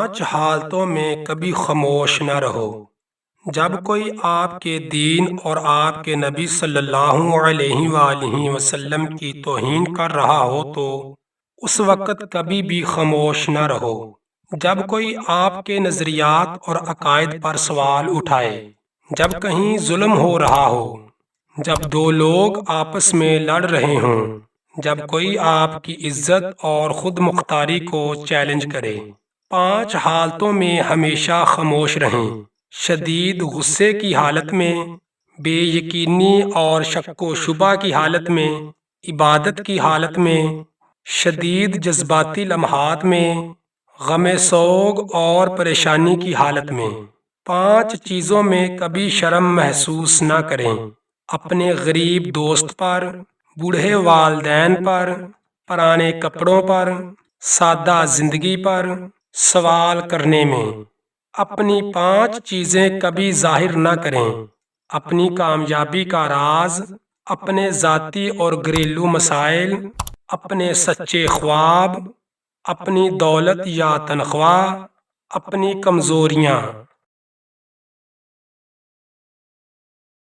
5 حالتوں میں کبھی خاموش نہ رہو۔ جب کوئی آپ کے دین اور آپ کے نبی صلی اللہ علیہ وآلہ وسلم کی توہین کر رہا ہو تو اس وقت کبھی بھی خاموش نہ رہو۔ جب کوئی آپ کے نظریات اور عقائد پر سوال اٹھائے، جب کہیں ظلم ہو رہا ہو، جب دو لوگ آپس میں لڑ رہے ہوں، جب کوئی آپ کی عزت اور خود مختاری کو چیلنج کرے۔ 5 حالتوں میں ہمیشہ خاموش رہیں: شدید غصے کی حالت میں، بے یقینی اور شک و شبہ کی حالت میں، عبادت کی حالت میں، شدید جذباتی لمحات میں، غم سوگ اور پریشانی کی حالت میں۔ 5 چیزوں میں کبھی شرم محسوس نہ کریں: اپنے غریب دوست پر، بوڑھے والدین پر، پرانے کپڑوں پر، سادہ زندگی پر، سوال کرنے میں۔ اپنی 5 چیزیں کبھی ظاہر نہ کریں: اپنی کامیابی کا راز، اپنے ذاتی اور گھریلو مسائل، اپنے سچے خواب، اپنی دولت یا تنخواہ، اپنی کمزوریاں۔